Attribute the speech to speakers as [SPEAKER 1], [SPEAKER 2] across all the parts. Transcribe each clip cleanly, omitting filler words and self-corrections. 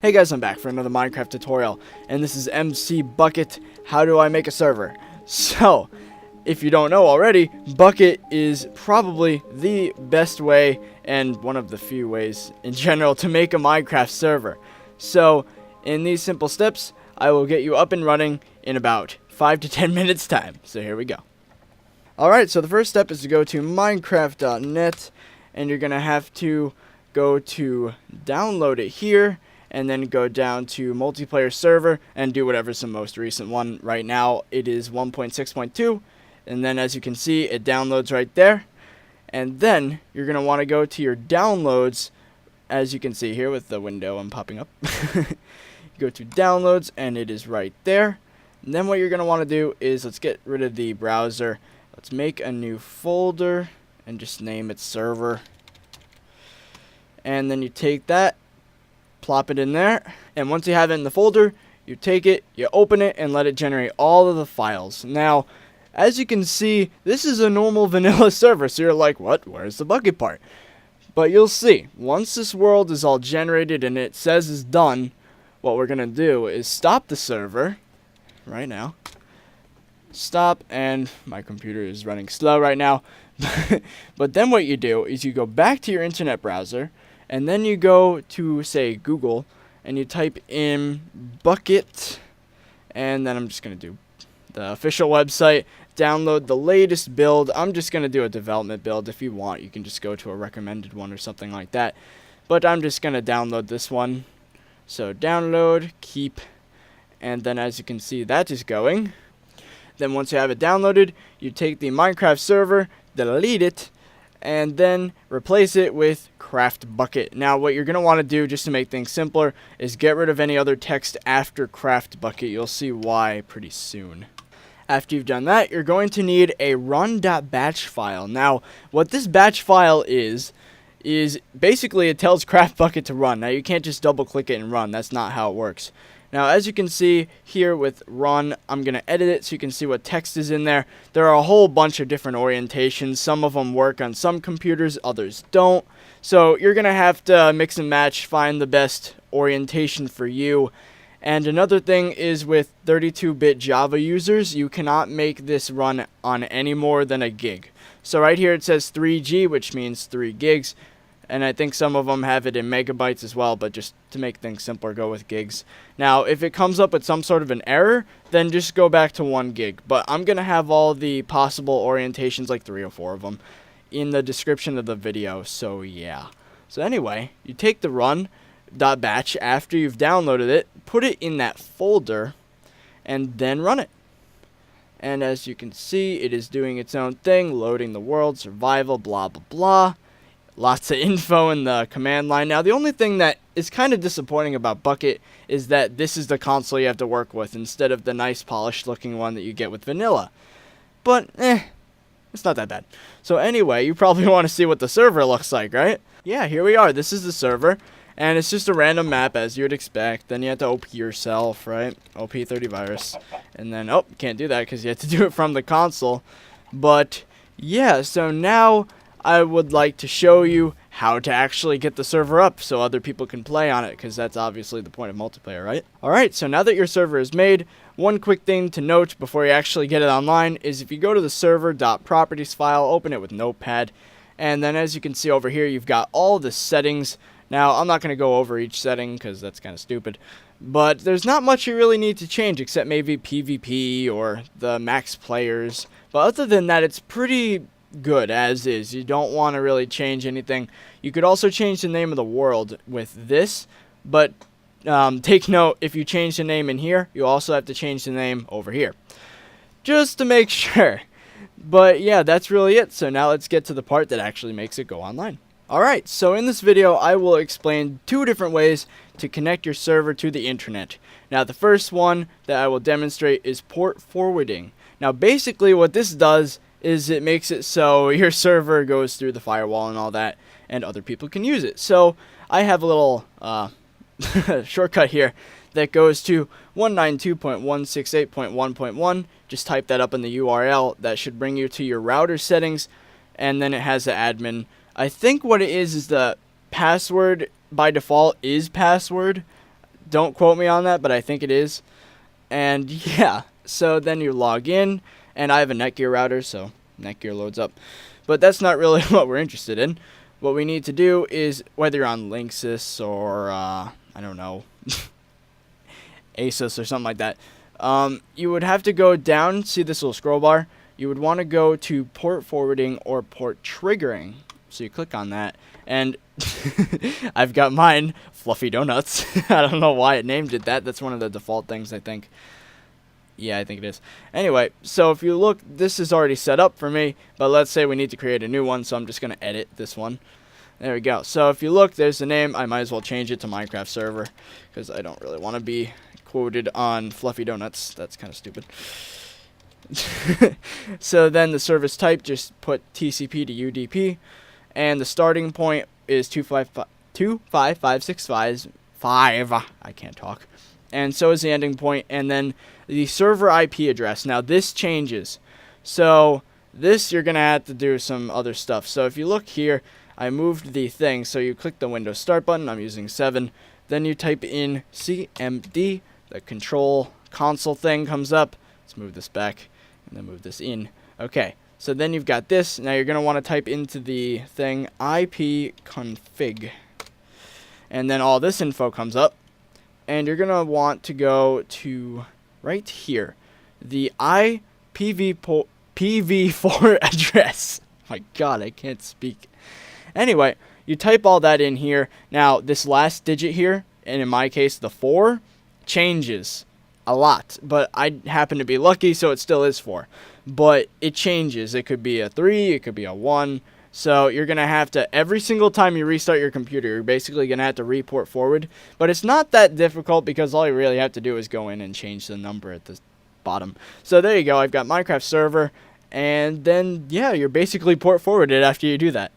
[SPEAKER 1] Hey guys, I'm back for another Minecraft tutorial, and this is MCbukkit, how do I make a server? So, if you don't know already, Bukkit is probably the best way, and one of the few ways in general, to make a Minecraft server. So, in these simple steps, I will get you up and running in about 5 to 10 minutes time. So here we go. Alright, so the first step is to go to minecraft.net, and you're going to have to go to download it here, and then go down to multiplayer server and do whatever's the most recent one. Right now it is 1.6.2, and then as you can see it downloads right there. And then you're going to want to go to your downloads, as you can see here with the window I'm popping up. You go to downloads and it is right there. And then what you're going to want to do is, let's get rid of the browser. Let's make a new folder and just name it server. And then you take that, plop it in there, and once you have it in the folder, you take it, you open it, and let it generate all of the files. Now, as you can see, this is a normal vanilla server, so you're like, what? Where's the Bukkit part? But you'll see, once this world is all generated and it says it's done, what we're going to do is stop the server right now. Stop, and my computer is running slow right now. But then what you do is you go back to your internet browser, and then you go to, say, Google, and you type in Bukkit, and then I'm just going to do the official website, download the latest build. I'm just going to do a development build. If you want, you can just go to a recommended one or something like that. But I'm just going to download this one. So download, keep, and then as you can see, that is going. Then once you have it downloaded, you take the Minecraft server, delete it, and then replace it with craftbukkit. Now what you're going to want to do, just to make things simpler, is get rid of any other text after craftbukkit. You'll see why pretty soon. After you've done that, you're going to need a run.batch file. Now what this batch file is basically it tells craftbukkit to run. Now you can't just double click it and run. That's not how it works. Now, as you can see here with run, I'm going to edit it so you can see what text is in there. There are a whole bunch of different orientations. Some of them work on some computers, others don't. So you're going to have to mix and match, find the best orientation for you. And another thing is, with 32-bit Java users, you cannot make this run on any more than a gig. So right here it says 3G, which means 3 gigs. And I think some of them have it in megabytes as well, but just to make things simpler, go with gigs. Now, if it comes up with some sort of an error, then just go back to 1 gig. But I'm going to have all the possible orientations, like 3 or 4 of them, in the description of the video, so yeah. So anyway, you take the run.batch after you've downloaded it, put it in that folder, and then run it. And as you can see, it is doing its own thing, loading the world, survival, blah, blah, blah. Lots of info in the command line. Now, the only thing that is kind of disappointing about Bukkit is that this is the console you have to work with instead of the nice polished looking one that you get with vanilla. But, it's not that bad. So anyway, you probably want to see what the server looks like, right? Yeah, here we are. This is the server, and it's just a random map as you would expect. Then you have to OP yourself, right? OP ThirtyVirus. And then, oh, can't do that because you have to do it from the console. But, yeah, so now I would like to show you how to actually get the server up so other people can play on it, because that's obviously the point of multiplayer, right? Alright, so now that your server is made, one quick thing to note before you actually get it online is if you go to the server.properties file, open it with Notepad, and then as you can see over here, you've got all the settings. Now, I'm not going to go over each setting because that's kind of stupid, but there's not much you really need to change except maybe PvP or the max players. But other than that, it's pretty good as is. You don't want to really change anything. You could also change the name of the world with this, but take note, if you change the name in here, you also have to change the name over here, just to make sure. But yeah, that's really it. So now let's get to the part that actually makes it go online. Alright, so in this video I will explain 2 different ways to connect your server to the internet. Now the first one that I will demonstrate is port forwarding. Now basically what this does is it makes it so your server goes through the firewall and all that, and other people can use it. So I have a little shortcut here that goes to 192.168.1.1. Just type that up in the URL. That should bring you to your router settings, and then it has the admin. I think what it is the password by default is password. Don't quote me on that, but I think it is. And yeah, so then you log in, and I have a Netgear router, so Netgear loads up. But that's not really what we're interested in. What we need to do is, whether you're on Linksys or, I don't know, Asus or something like that, you would have to go down, see this little scroll bar, you would want to go to port forwarding or port triggering. So you click on that, and I've got mine, Fluffy Donuts. I don't know why it named it that. That's one of the default things, I think. Yeah, I think it is. Anyway, so if you look, this is already set up for me, but let's say we need to create a new one, so I'm just going to edit this one. There we go. So if you look, there's the name. I might as well change it to Minecraft Server, because I don't really want to be quoted on Fluffy Donuts. That's kind of stupid. So then the service type, just put TCP to UDP, and the starting point is 255.255.565. I can't talk. And so is the ending point, and then the server IP address. Now this changes. So this you're going to have to do some other stuff. So if you look here, I moved the thing. So you click the Windows Start button. I'm using 7. Then you type in CMD. The control console thing comes up. Let's move this back and then move this in. Okay. So then you've got this. Now you're going to want to type into the thing ipconfig. And then all this info comes up. And you're going to want to go to right here, the IPv4 address. My God, I can't speak. Anyway, you type all that in here. Now, this last digit here, and in my case, the 4, changes a lot. But I happen to be lucky, so it still is 4. But it changes. It could be a 3, it could be a 1. So you're going to have to, every single time you restart your computer, you're basically going to have to report forward. But it's not that difficult because all you really have to do is go in and change the number at the bottom. So there you go. I've got Minecraft Server. And then, yeah, you're basically port forwarded after you do that.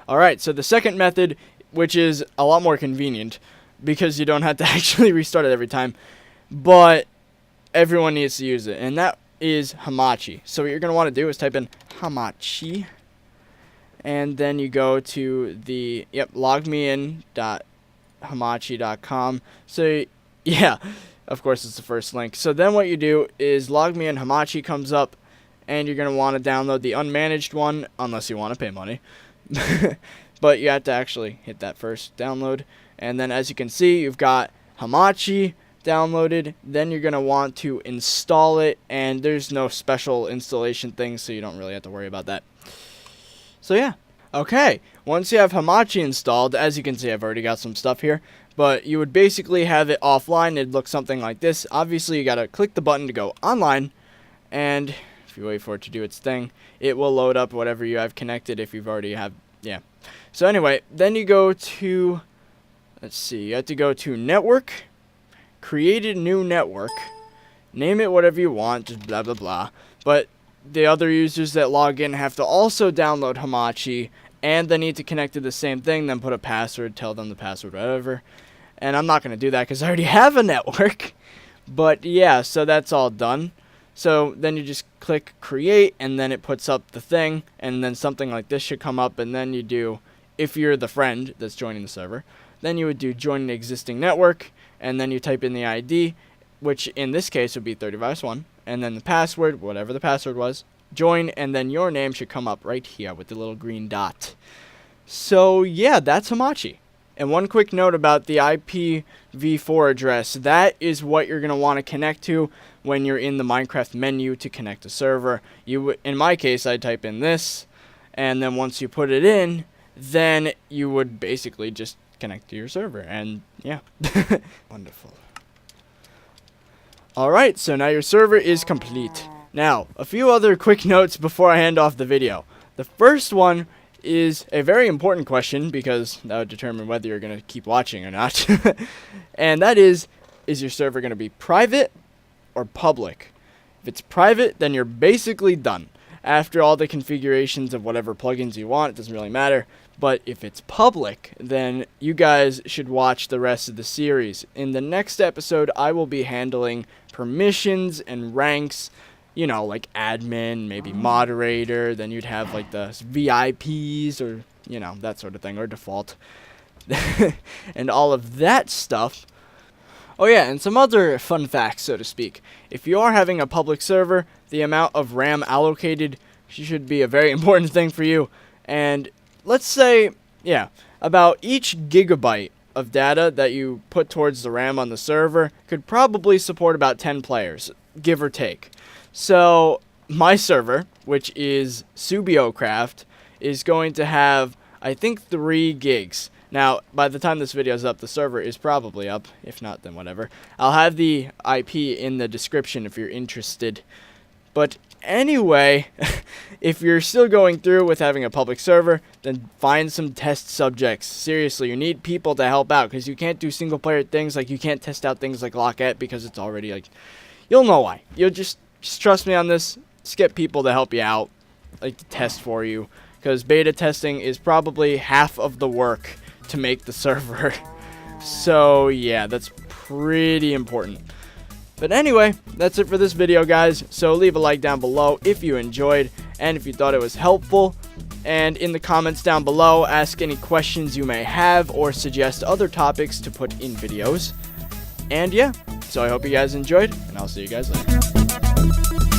[SPEAKER 1] Alright, so the second method, which is a lot more convenient because you don't have to actually restart it every time. But everyone needs to use it. And that is Hamachi. So what you're going to want to do is type in Hamachi. And then you go to the, logmein.hamachi.com. So, yeah, of course it's the first link. So then what you do is logmein Hamachi comes up, and you're going to want to download the unmanaged one, unless you want to pay money. But you have to actually hit that first download. And then as you can see, you've got Hamachi downloaded. Then you're going to want to install it, and there's no special installation thing, so you don't really have to worry about that. So yeah, okay, once you have Hamachi installed, as you can see I've already got some stuff here, but you would basically have it offline. It'd look something like this. Obviously you gotta click the button to go online, and if you wait for it to do its thing, it will load up whatever you have connected if you've already have, yeah. So anyway, then you go to, let's see, you have to go to network, create a new network, name it whatever you want, just blah blah blah, but the other users that log in have to also download Hamachi, and they need to connect to the same thing, then put a password, tell them the password, whatever. And I'm not going to do that because I already have a network. But yeah, so that's all done. So then you just click create, and then it puts up the thing, and then something like this should come up, and then you do, if you're the friend that's joining the server, then you would do join an existing network, and then you type in the ID, which in this case would be ThirtyVirus1. And then the password, whatever the password was, join, and then your name should come up right here with the little green dot. So yeah, that's Hamachi. And one quick note about the IPv4 address. That is what you're going to want to connect to when you're in the Minecraft menu to connect a server. In my case, I type in this, and then once you put it in, then you would basically just connect to your server. And yeah, wonderful. Alright, so now your server is complete. Now, a few other quick notes before I hand off the video. The first one is a very important question because that would determine whether you're going to keep watching or not. And that is your server going to be private or public? If it's private, then you're basically done. After all the configurations of whatever plugins you want, it doesn't really matter. But if it's public, then you guys should watch the rest of the series. In the next episode, I will be handling permissions and ranks, you know, like admin, maybe moderator, then you'd have like the VIPs or, you know, that sort of thing, or default. And all of that stuff. Oh yeah, and some other fun facts, so to speak. If you are having a public server, the amount of RAM allocated should be a very important thing for you. And let's say, yeah, about each gigabyte of data that you put towards the RAM on the server could probably support about 10 players, give or take. So my server, which is SubiOcraft, is going to have, I think, 3 gigs. Now, by the time this video is up, the server is probably up. If not, then whatever. I'll have the IP in the description if you're interested. But anyway, if you're still going through with having a public server, then find some test subjects. Seriously, you need people to help out, because you can't do single player things. Like, you can't test out things like Lockette because it's already, like, you'll know why. You'll just trust me on this. Just get people to help you out, like, to test for you, because beta testing is probably half of the work to make the server. So yeah, that's pretty important. But anyway, that's it for this video, guys. So leave a like down below if you enjoyed and if you thought it was helpful, and in the comments down below, ask any questions you may have or suggest other topics to put in videos. And yeah, so I hope you guys enjoyed, and I'll see you guys later.